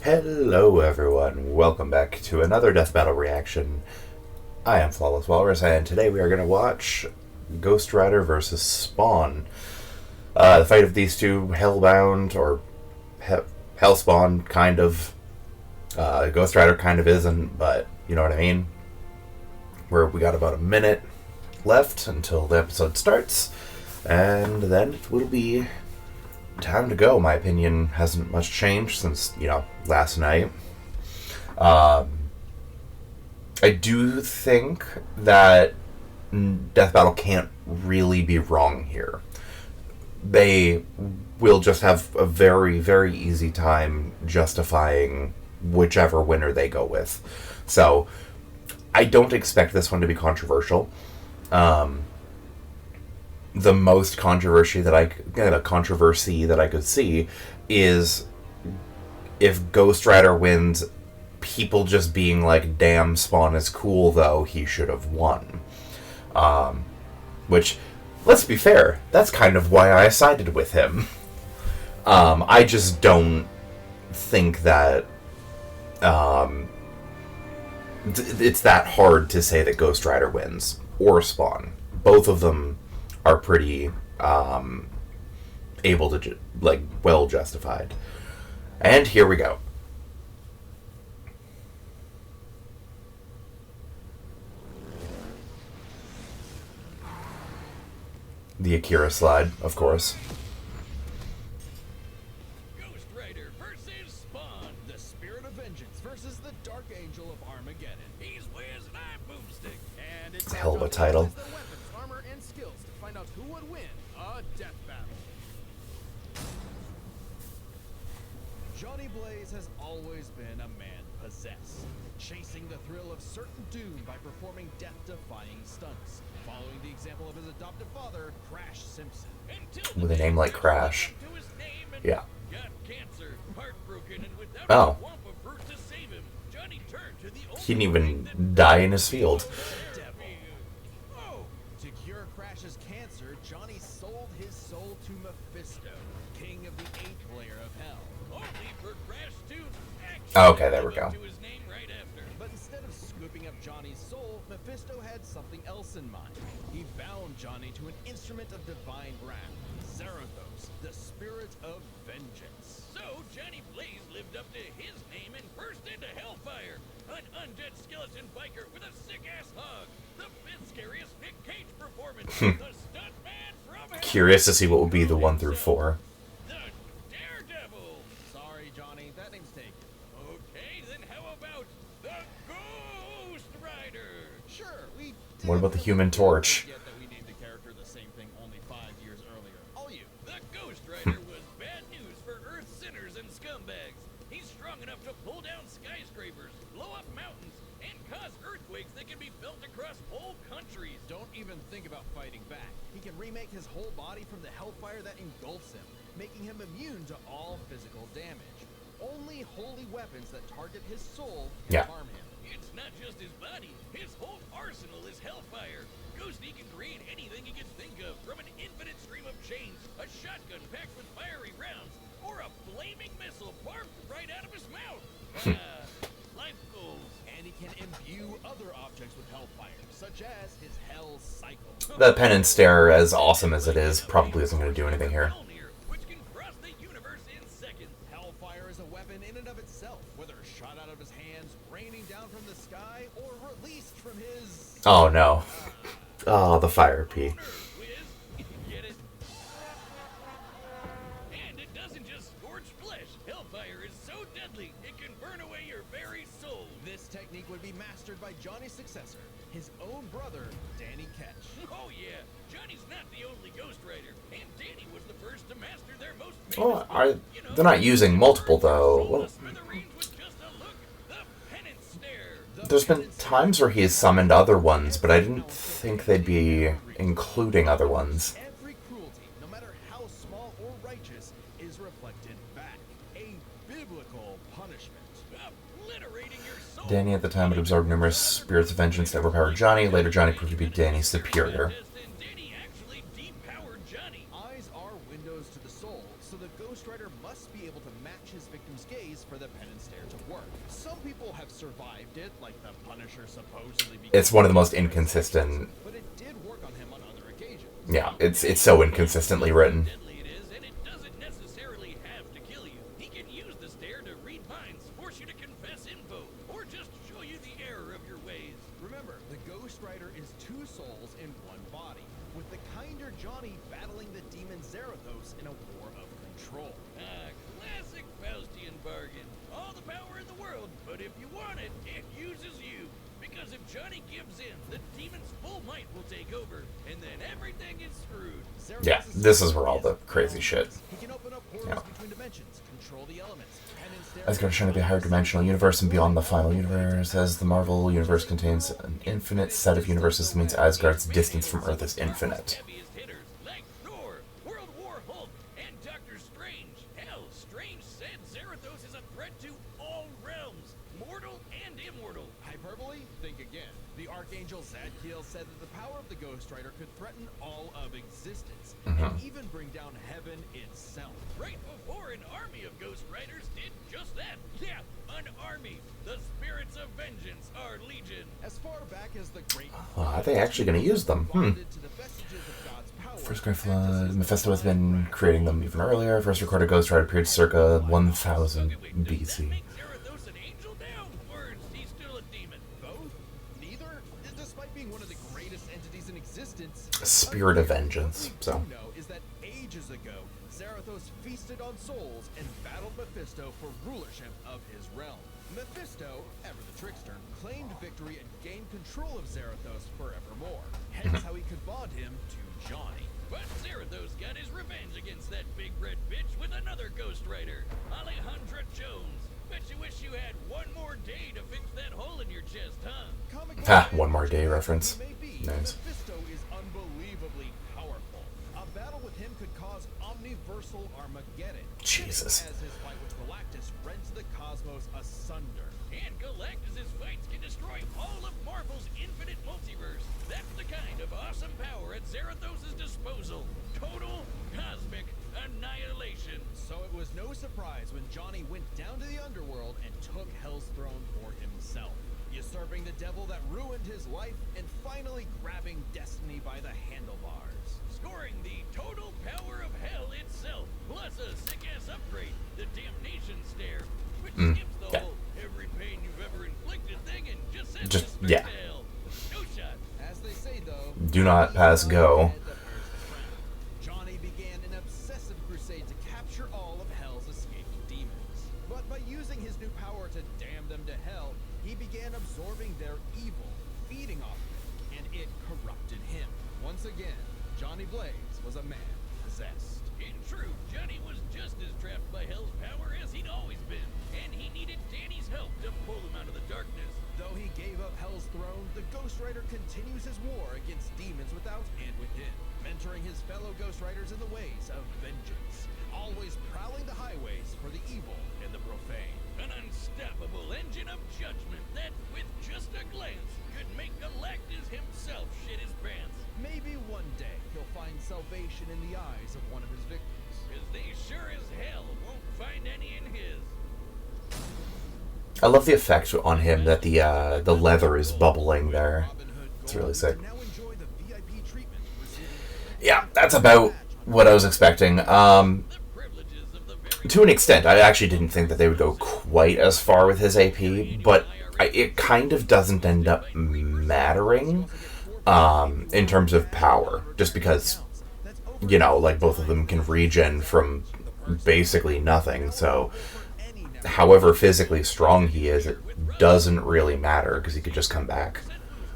Hello everyone, welcome back to another Death Battle reaction. I am Flawless Walrus, and today we are going to watch Ghost Rider versus Spawn. The fight of these two Hellbound, or Hellspawn, kind of. Ghost Rider kind of isn't, but you know what I mean. We got about a minute left until the episode starts, and then it will be time to go. My opinion hasn't much changed since, last night. I do think that Death Battle can't really be wrong here. They will just have a very, very easy time justifying whichever winner they go with. So, I don't expect this one to be controversial. The most controversy that I could see is if Ghost Rider wins, people just being like, damn, Spawn is cool though, he should have won. Which, let's be fair, that's kind of why I sided with him. I just don't think that it's that hard to say that Ghost Rider wins or Spawn. Both of them are pretty able to, well justified. And here we go. The Akira slide, of course. Ghost Rider versus Spawn, the spirit of vengeance versus the dark angel of Armageddon. He's Wiz and I'm Boomstick. And it's a hell of a title. The weapons, armor, and skills to find out who would win a death battle. Johnny Blaze has always been a man possessed, chasing the thrill of certain doom by performing death-defying stunts, following the example of his adoptive father, Crash Simpson. With a name like Crash. Yeah. Got cancer, heartbroken, and without Oh. a lump of fruit to save him, Johnny turned to the He didn't even die in his field. Oh, to cure Crash's cancer, Johnny sold his soul to Mephisto, king of the 8th layer of hell. Only for Crash to actually Okay, there we live up go. to his name right after. But instead of scooping up Johnny's soul, Mephisto had something else in mind. He bound Johnny to an instrument of divine wrath, Zarathos, the spirit of vengeance. So Johnny Blaze lived up to his name and burst into Hellfire, an undead skeleton biker with a sick-ass hog. The 5th scariest Nick Cage performance. The stuntman from hell. Curious to see what will be the 1 through 4. The Daredevil. Sorry, Johnny, that name's taken. Okay, then how about the Ghost Rider? Sure, we. What about the Human Torch? Yet that we named the character the same thing only 5 years earlier. All you. The Ghost Rider was bad news for Earth's sinners and scumbags. He's strong enough to pull down skyscrapers, blow up mountains, and cause earthquakes that can be felt across whole countries. Don't even think about fighting back. He can remake his whole body from the hellfire that engulfs him, making him immune to all physical damage. Only holy weapons that target his soul can harm him. It's not just his body. His whole arsenal is hellfire. Ghosty can create anything he can think of, from an infinite stream of chains, a shotgun packed with fiery rounds, or a flaming missile barfed right out of his mouth. Life goals. And he can imbue other objects with hellfire, such as his hell cycle. The pen and stare, as awesome as it is, probably isn't going to do anything here. Which can cross the universe in seconds. Hellfire is a weapon in and of itself, whether shot out of his hands, raining down from the sky, or released from his... Oh no. Oh, the fire pea. Get it? And it doesn't just scorch flesh. Hellfire is so deadly, it can burn away your very soul. This technique would be mastered by Johnny's successor, his own brother, Danny Ketch. Oh yeah, Johnny's not the only Ghost Rider, and Danny was the first to master their most famous... Oh, they're not using multiple though. Well, there's been times where he's summoned other ones, but I didn't think they'd be including other ones. Every cruelty, no matter how small or righteous, is reflected back. A biblical punishment. Obliterating your soul. Danny at the time had absorbed numerous spirits of vengeance that overpowered Johnny. Later, Johnny proved to be Danny's superior. Danny actually depowered Johnny. Eyes are windows to the soul, so the Ghost Rider must be able to match his victim's gaze for the penance stare survived it, like the Punisher supposedly. It's one of the most inconsistent. But it did work on him on other occasions. Yeah, it's so inconsistently written. Deadly it is, and it doesn't necessarily have to kill you. He can use the stare to read minds, force you to confess info, or just show you the error of your ways. Remember, the Ghost Rider is two souls in one body, with the kinder Johnny battling the demon Zarathos in a war of control. Classic Faustian bargain. All the power in the world, but if you want it, it uses you. Because if Johnny gives in, the demon's full might will take over, and then everything is screwed. Yeah, this is where all the crazy shit. He can open up portals between dimensions, control the elements, Asgard is trying to be a higher dimensional universe and beyond the final universe. As the Marvel universe contains an infinite set of universes, it means Asgard's distance from Earth is infinite. heaviest hitters like Thor, World War Hulk, and Doctor Strange. Hell, Strange said Zarathos is a threat to all realms, mortal and immortal. Hyperbole? Think again. The Archangel Zadkiel said that the power of the Ghost Rider could threaten all of existence, and even bring down heaven itself. Right before an army of Ghost Riders did just that. Yeah, an army. The spirits of vengeance are legion. As far back as the Great Are they actually going to use them? First Great Flood. Mephisto has been creating them even earlier. First recorded Ghost Rider appeared circa 1000 BC. Zarathos an angel now, or is he still a demon? Both? Neither? Despite being one of the greatest entities in existence, Spirit of vengeance. So what we do know is that ages ago, Zarathos feasted on souls and battled Mephisto for rulership of his realm. Mephisto, ever the trickster, claimed victory and gained control of Zarathos forevermore. Hence how he could bond him to Johnny. But Zarathos got his revenge against that big red bitch with another Ghost Rider, Alejandra Jones. Bet you wish you had one more day to fix that hole in your chest, huh? One more day reference. Nice. Mephisto is unbelievably powerful. A battle with him could cause omniversal Armageddon. Jesus. As his fight with Galactus rends the cosmos asunder. And Galactus's fights can destroy all of Marvel's infinite multiverse. That's the kind of awesome power at Zarathos' disposal. Total cosmic annihilation. So it was no surprise when Johnny went down to the underworld and took Hell's throne for himself. Usurping the devil that ruined his life and finally grabbing destiny by the handlebars. Scoring the total power of hell itself, plus a sick-ass upgrade, the damnation stare, which skips the whole every pain you've ever inflicted thing and just sends you straight to hell. No shot. As they say though, Do not pass go. Johnny began an obsessive crusade to capture all of Hell's escaped demons. But by using his new power to damn them to hell, he began absorbing their evil, feeding off it, and it corrupted him. Once again, Johnny Blaze was a man possessed. In truth, Johnny was just as trapped by Hell's power as he'd always been, and he needed Danny's help to pull him out of the darkness. Though he gave up Hell's throne, the Ghost Rider continues his war against demons without and within, mentoring his fellow Ghost Riders in the ways of vengeance, always prowling the highways for the evil and the profane. An unstoppable engine of judgment that, with just a glance, could make Galactus himself shit his pants. Maybe one day he'll find salvation in the eyes of one of his victims, because they sure as hell won't find any in his. I love the effect on him that the leather is bubbling there. It's really sick. Now enjoy the VIP treatment receiving Yeah, that's about what I was expecting. privileges of the very To an extent, I actually didn't think that they would go quite as far with his AP, but it kind of doesn't end up mattering in terms of power, just because, you know, like both of them can regen from basically nothing, so however physically strong he is, it doesn't really matter because he could just come back.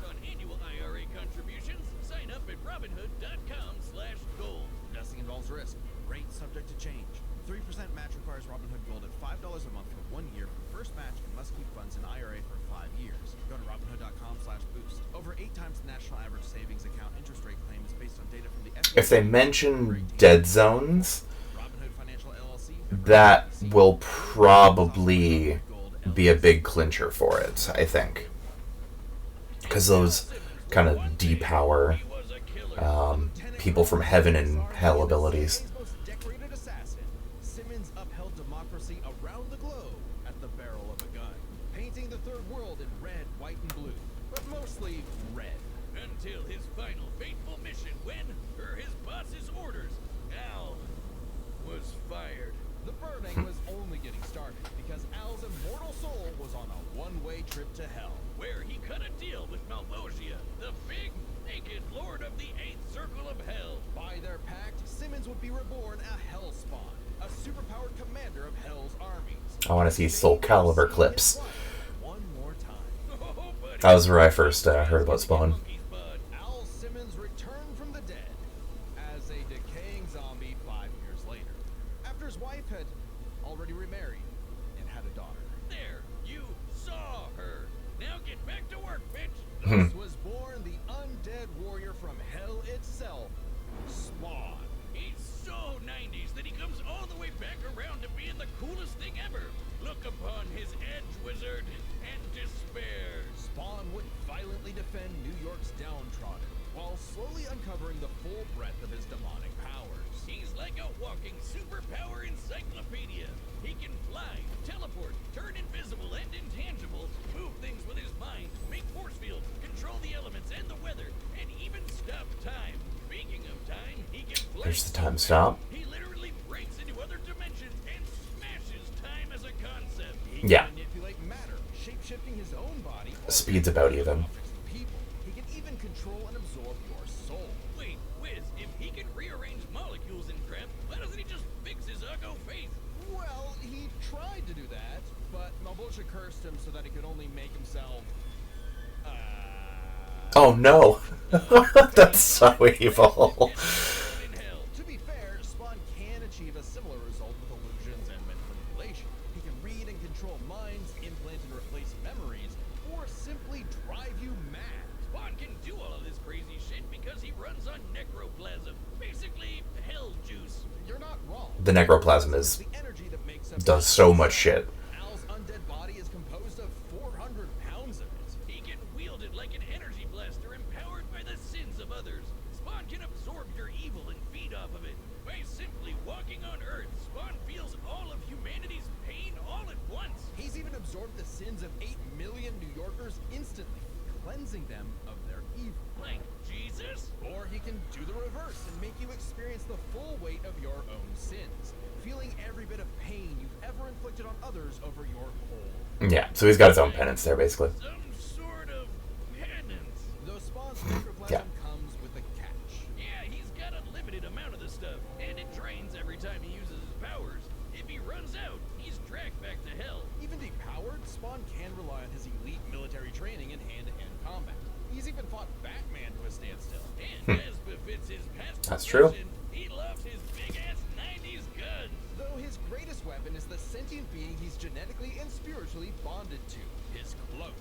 on annual IRA contributions. Sign up at robinhood.com/gold. Investing involves risk. Rate subject to change. 3% match requires Robinhood Gold at $5 a month for 1 year for first match and must keep funds in IRA for 5 years. Go to robinhood.com/boost. Over 8 times the national average savings account interest rate claim is based on data from the FDIC. If they mention dead zones, Robinhood Financial LLC. that will probably be a big clincher for it, I think. Because those kind of depower Was a killer. people from heaven and hell abilities. Most decorated assassin, Simmons upheld democracy around the globe at the barrel of a gun, painting the the third world in red, white, and blue, but mostly red. Until his final fateful mission when, per his boss's orders, Al was fired. The burning was only getting started because Al's immortal soul was on a one-way trip to hell. Where he cut a deal with Malvosia, the big, naked lord of the Eighth Circle of Hell. By their pact, Simmons would be reborn a Hellspawn, a superpowered commander of Hell's armies. I want to see Soul Calibur clips. One more time. Oh, buddy. That was where I first heard about Spawn. Monkey's bud. Al Simmons returned from the dead as a decaying zombie 5 years later, after his wife had already remarried and had a daughter. There, you saw her. Now get back to work, bitch. Thus was born the undead warrior from hell itself, Spawn. He's so 90s that he comes all the way back around to being the coolest thing ever. Look upon his edge, wizard, and despair. Spawn would violently defend New York's downtrodden, while slowly uncovering the full breadth of his demonic powers. He's like a walking superpower encyclopedia. He can fly, teleport, turn invisible and intangible, move things with his mind, make force fields, control the elements and the weather, and even stop time. Speaking of time, he can fly. There's the time stop. He literally breaks into other dimensions and smashes time as a concept. He Yeah. can manipulate matter, shape-shifting his own body. or Speed's about even. objects and people. He can even control and absorb your soul. Wait, Wiz, if he can rearrange molecules and crap, why doesn't he just fix his uggo face? Well, he tried to do that, but Malvosia cursed him so that he could only make himself. Oh no! That's so evil. In hell. To be fair, Spawn can achieve a similar result with illusions and manipulation. He can read and control minds, implant and replace memories, or simply drive you mad. Spawn can do all of this crazy shit because he runs on necroplasm. Basically, hell juice. You're not wrong. The necroplasm is The energy that makes up does so much shit. Al's undead body is composed of 400 pounds of it. He can wield it like an energy blaster empowered by the sins of others. Spawn can absorb your evil and feed off of it. By simply walking on Earth, Spawn feels all of humanity's pain all at once. He's even absorbed the sins of 8 million New Yorkers instantly, cleansing them of their evil. Like Jesus? Or he can do the reverse and make you experience the full weight of your own sins, feeling every bit of pain you've ever inflicted on others over your whole. Yeah, so he's got his own penance there, basically. Some sort of penance. Though Spawn's necroplasm Yeah. comes with a catch. Yeah, he's got a limited amount of the stuff, and it drains every time he uses his powers. If he runs out, he's dragged back to hell. Even depowered, Spawn can rely on his elite military training in hand-to-hand combat. He's even fought Batman to a standstill. And as befits his past That's true. profession, he loves his big-ass 90s guns. Though his greatest weapon is the sentient being he's genetically and spiritually bonded to, his cloak.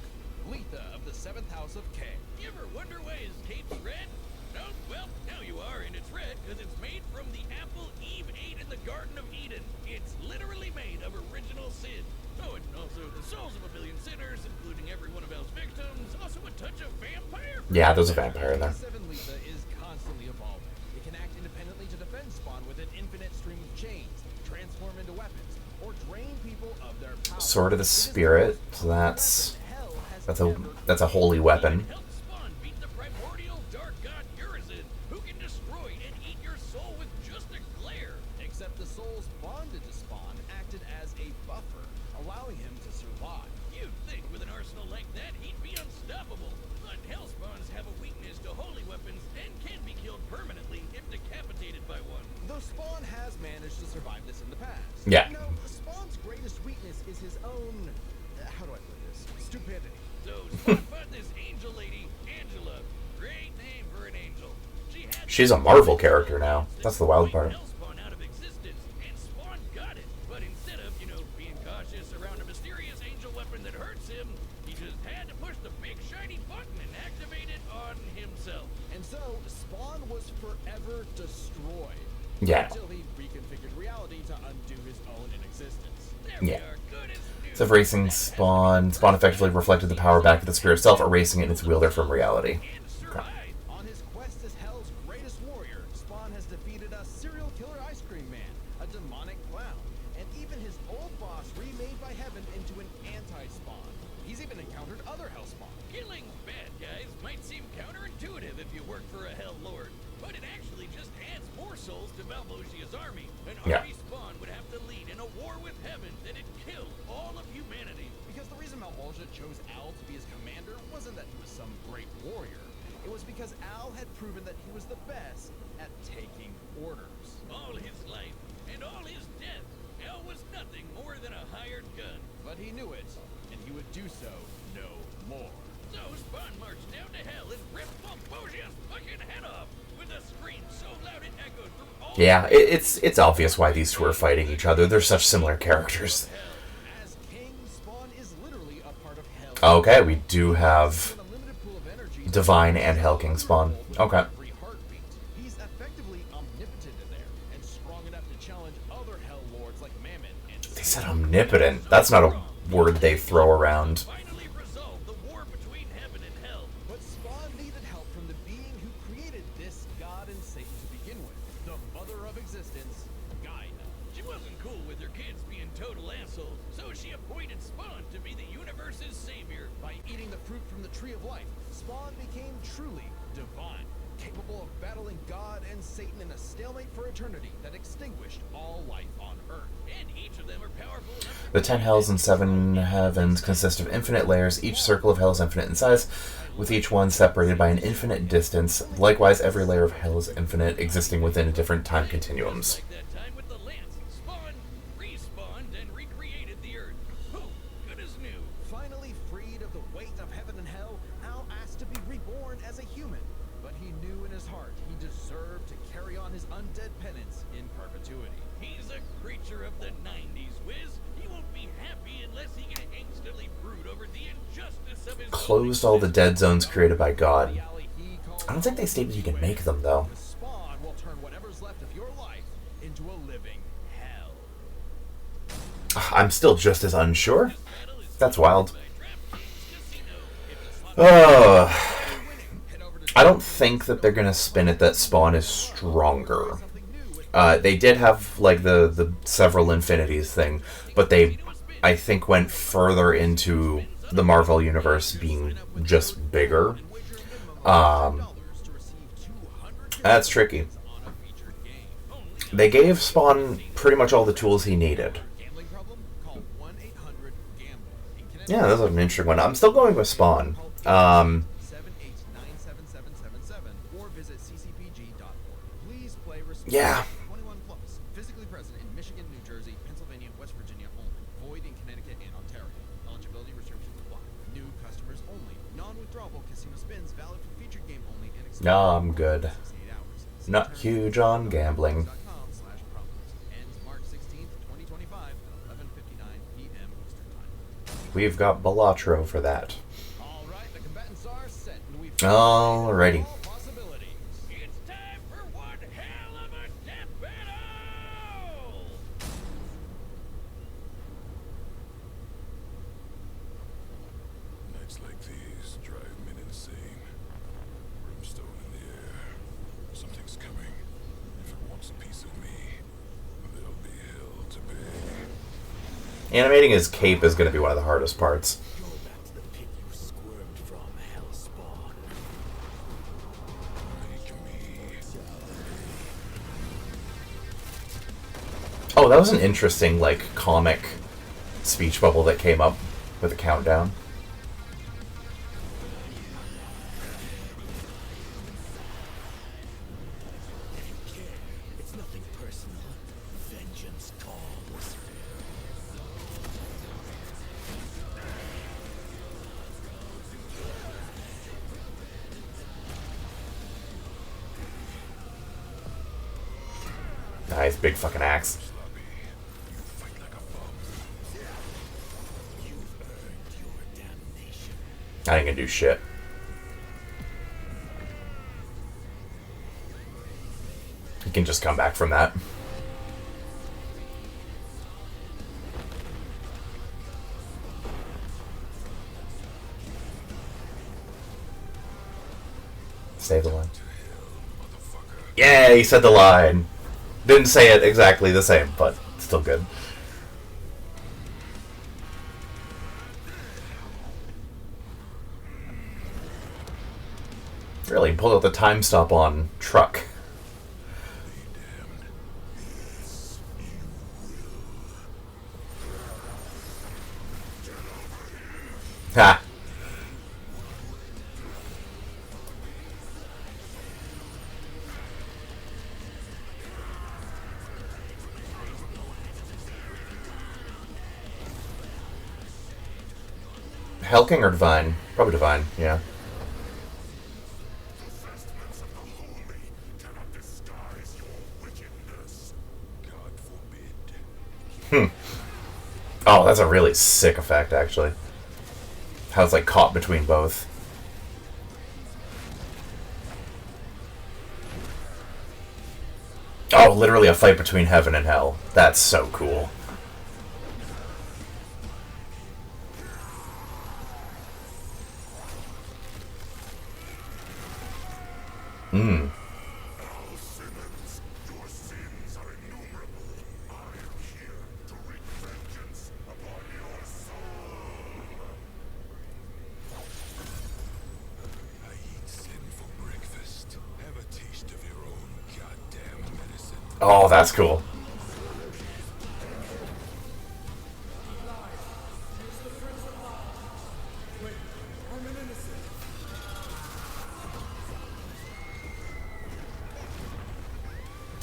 Letha of the 7th House of K. You ever wonder why his cape's red? No? Well, now you are, and it's red because it's made from the apple Eve ate in the Garden of Eden. It's literally made of original sin. Oh, and also the souls of a billion sinners, including every one of El's victims. Also a touch of vampire. Yeah, there's a vampire in there. 7 Letha is constantly evolving. It can act independently to defend Spawn with an infinite stream of chains, transform into weapons, or drain people of their power. Sword of the Spirit, so that's Hell has that's a holy weapon. Help Spawn beat the primordial dark god Urizen, who can destroy and eat your soul with just a glare. Except the souls bonded to Spawn acted as a buffer, allowing him to survive. You'd think with an arsenal like that, he'd be unstoppable. But Hellspawns have a weakness to holy weapons and can be killed permanently if decapitated by one. Though Spawn has managed to survive this in the past. Yeah. No, Spawn's greatest weakness is his own, how do I put this? Stupidity. So Spawn fought this angel lady, Angela. Great name for an angel. She's a Marvel character now. That's the wild part. Hellspawn out of existence, and Spawn got it. But instead of, being cautious around a mysterious angel weapon that hurts him, he just had to push the big shiny button and activate it on himself. And so, Spawn was forever destroyed. Yeah. Until he reconfigured reality to undo his own inexistence. There Yeah. we are, good as new. So erasing Spawn effectively reflected the power back of the spirit itself, erasing it and its wielder from reality. And survive. On his quest as Hell's greatest warrior, Spawn has defeated a serial killer ice cream man, a demonic clown, and even his old boss remade by Heaven into an anti-Spawn. He's even encountered other Hellspawn. Killing bad guys might seem counterintuitive if you work for a Hell Lord, but it actually just adds more souls to Malvosia's army. An Yeah. army Spawn would have to lead in a war with heaven that'd kill all of humanity. Because the reason Malvolgia chose Al to be his commander wasn't that he was some great warrior. It was because Al had proven that he was the best at taking orders. All his life and all his death, Al was nothing more than a hired gun. But he knew it, and he would do so no more. So Spawn marched down to hell and ripped Malvosia's fucking head off with a scream so loud it echoed through all. Yeah, it's obvious why these two are fighting each other. They're such similar characters. As king, Spawn is literally a part of hell. Okay, we do have With a limited pool of energy, Divine and Hell King Spawn. Okay. every heartbeat. He's effectively omnipotent in there, and strong enough to challenge other Hell Lords like Mammon and They said omnipotent. That's not a word they throw around. Finally resolved the war between heaven and hell. But Spawn needed help from the being who created this god and Satan to begin with, the mother of existence, Gaia. She wasn't cool with her kids being total assholes, so she appointed Spawn to be the universe's savior. By eating the fruit from the tree of life, Spawn became truly divine, capable of battling God and Satan in a stalemate for eternity that extinguished all life on Earth. And each of them are powerful enough to The 10 hells and 7 heavens consist of infinite layers. Each circle of hell is infinite in size, with each one separated by an infinite distance. Likewise, every layer of hell is infinite, existing within different time continuums. like that time with the lance. Spawn respawned and recreated the earth. Who good as new? Finally freed of the weight of heaven and hell, Al asked to be reborn as a human. But he knew in his heart he deserved to carry on his undead penance in perpetuity. He's a creature of the 90s, Wiz. He won't be happy unless he can instantly brood over the injustice of his Closed all the dead zones created by God. The alley he called I don't think they stated you can make them, though. The Spawn will turn whatever's left of your life into a living hell. I'm still just as unsure. battle is That's wild. by DraftKings Casino. If the slot Oh, Head over to I don't think that they're gonna spin it that Spawn is stronger. something new with They did have like the several infinities thing, but they, I think, went further into the Marvel universe being just bigger. $200 to receive 200 That's tricky. on a featured game. They gave Spawn pretty much all the tools he needed. Gambling problem? Call 1-800-GAMBLE. In Connecticut, Yeah, that's an interesting one. I'm still going with Spawn. 7897777 or visit ccpg.org. Please play responsibly. Yeah. 21 plus. Physically present in Michigan, New Jersey, Pennsylvania, West Virginia only. Void in Connecticut and Ontario. Eligibility restrictions apply. New customers only. Non-withdrawable casino spins valid for featured game only and No, I'm good. 68 hours. See Not terms huge on gambling. .com/promos. Ends March 16th, 2025 at 11:59 p.m. Eastern Time. We've got Balatro for that. All right, the combatants are set, and we've Alrighty. all possibilities. It's time for one hell of a death battle! Nights like these drive men insane. Brimstone in the air. Something's coming. If it wants a piece of me, there'll be hell to pay. Animating his cape is going to be one of the hardest parts. Go back to the pit you squirmed from, Hellspawn. Make me. Oh, that was an interesting, like, comic speech bubble that came up with a countdown. If you care, it's nothing personal. Vengeance calls. Nice, big fucking axe. Sloppy. You fight like a bum. You've earned your damnation. I ain't gonna do shit. He can just come back from that. Say the line. Yeah, he said the line. Didn't say it exactly the same, but still good. Really pulled out the time stop on truck. Ha! Hellking or Divine? Probably Divine, yeah. Oh, that's a really sick effect, actually. How it's like caught between both. Oh, literally a fight between heaven and hell. That's so cool. Mmm. Oh, that's cool.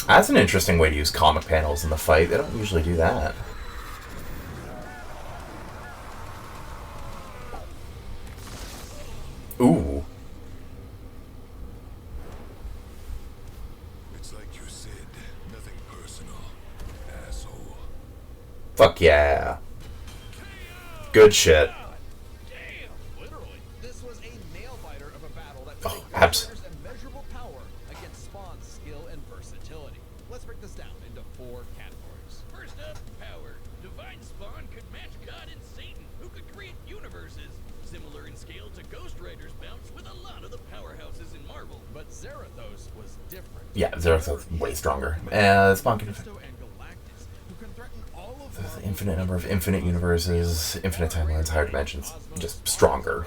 That's an interesting way to use comic panels in the fight. They don't usually do that. Ooh. It's like you said, nothing personal, asshole. Fuck yeah. Good shit. Damn! Literally. This was a nail-biter of a battle that Oh, abs. immeasurable power against Spawn's skill and versatility. Let's break this down into 4 categories. First up, power. Divine Spawn could match God and Satan, who could create universes. Similar in scale to Ghost Rider's bounce with a lot of the powerhouses in Marvel. But Zarathos was different. Yeah, Zarathos way stronger. Spawn can Mephisto and Galactus, who can threaten all of the Marvel infinite number of infinite universes, infinite timelines, higher dimensions. Just stronger.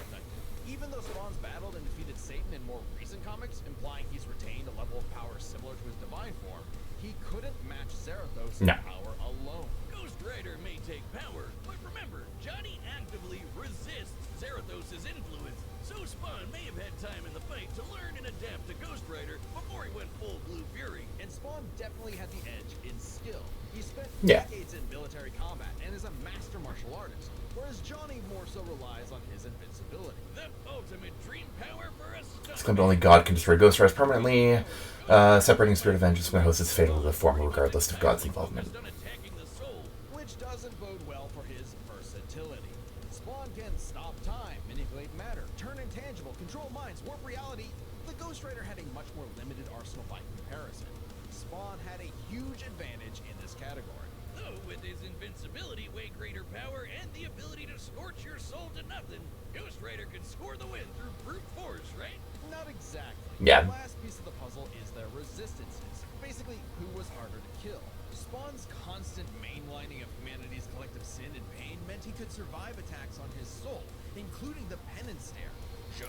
Even though Spawn's battled and defeated Satan in more recent comics, implying he's retained a level of power similar to his divine form, he couldn't match Zarathos' No. power alone. Ghost Rider may take power, but remember, Johnny actively resists Zarathos' influence, so Spawn may have had time in the fight to learn and adapt to Ghost Rider before he went full Blue Fury. And Spawn definitely had the edge in skill. He spent Yeah. decades in military combat and is a master martial artist, whereas Johnny more so relies on his invincibility. The ultimate dream power for a It's claimed only God can destroy Ghost Riders permanently. Separating Spirit of Vengeance from the host is fatal to the former, regardless of God's involvement. on attacking the soul. Which doesn't bode well for his versatility. Spawn can stop time, manipulate matter, turn intangible, control minds, warp reality. The Ghost Rider had a much more limited arsenal by comparison. Spawn had a huge advantage in this category. Though with his invincibility, way greater power, and the ability to scorch your soul to nothing, Ghost Rider could score the win through brute force, right? Not exactly. Yeah. The last piece of the puzzle is their resistances. Basically, who was harder to kill. Spawn's constant mainlining of humanity's collective sin and pain meant he could survive attacks on his soul, including the penance stare.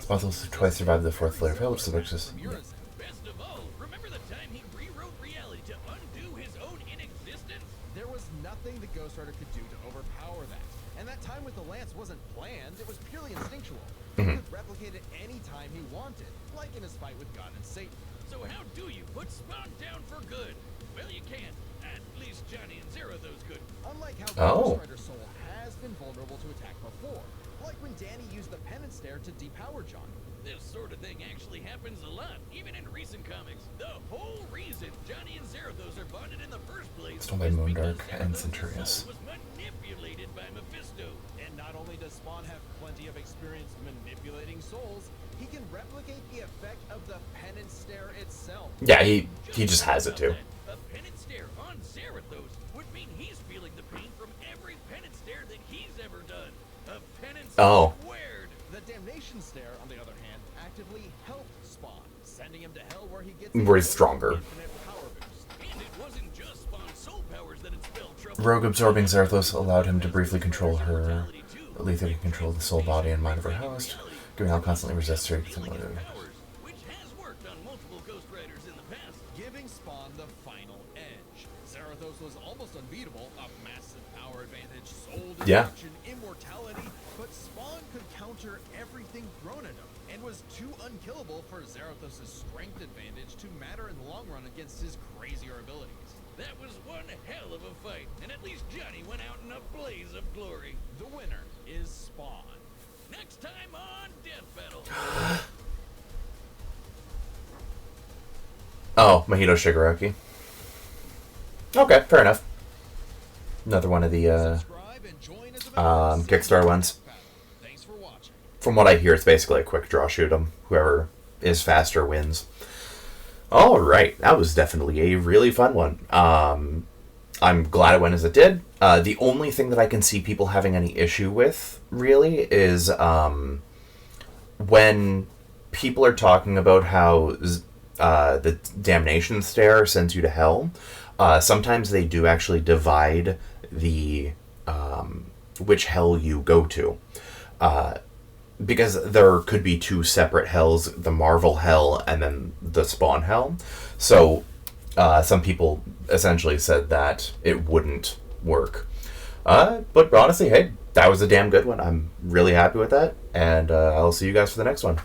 Spawn also twice survived the 4th layer of hell, which subjects From Urizen. Best of all, remember the time he rewrote reality to undo his own inexistence? There was nothing the Ghost Rider could do to overpower that. And that time with the Lance wasn't planned, it was purely instinctual. He could replicate it any time he wanted, like in his fight with God and Satan. So how do you put Spawn down for good? Well, you can't. At least Johnny and Zarathos could. Unlike how Oh. Ghost Rider's soul has been vulnerable to attack before, like when Danny used the penance stare to depower Johnny. This sort of thing actually happens a lot, even in recent comics. The whole reason Johnny and Zarathos are bonded in the first place Stole by is Moondark because and Zarathos' Centurious. soul was manipulated by Mephisto. And not only does Spawn have plenty of experience manipulating souls, he can replicate the effect of the penance stare itself. Yeah, he just has it too. A penance stare on Zarathos would mean he's feeling the pain from every penance stare that he's ever done. A penance Oh. squared. The damnation stare, on the other hand, actively helped Spawn, sending him to hell where he gets Where he's stronger. infinite power boost. And it wasn't just Spawn's soul powers that had spelled trouble. Rogue absorbing Zarathos allowed him to briefly control her, lethally control the soul, body, and mind of her host, giving out constantly resists her. Powers, which has Ghost Riders in the past. Giving Spawn the final edge. Zarathos was almost unbeatable, a massive power advantage, soul Yeah. destruction, immortality, but Spawn could counter everything thrown at him, and was too unkillable for Zarathos' strength advantage to matter in the long run against his crazier abilities. That was one hell of a fight, and at least Johnny went out in a blaze of glory. The winner is Spawn. Next time on Death Battle. Oh, Mahito Shigaraki. Okay, fair enough. Another one of the Subscribe and join as a member. Kickstarter ones. Thanks for watching. From what I hear, it's basically a quick draw shoot 'em. Whoever is faster wins. All right, that was definitely a really fun one. I'm glad it went as it did. The only thing that I can see people having any issue with, really, is when people are talking about how the damnation stare sends you to hell. Sometimes they do actually divide the which hell you go to. Because there could be two separate hells, the Marvel hell and then the Spawn hell. So some people essentially said that it wouldn't work. But honestly, hey, that was a damn good one. I'm really happy with that. And I'll see you guys for the next one.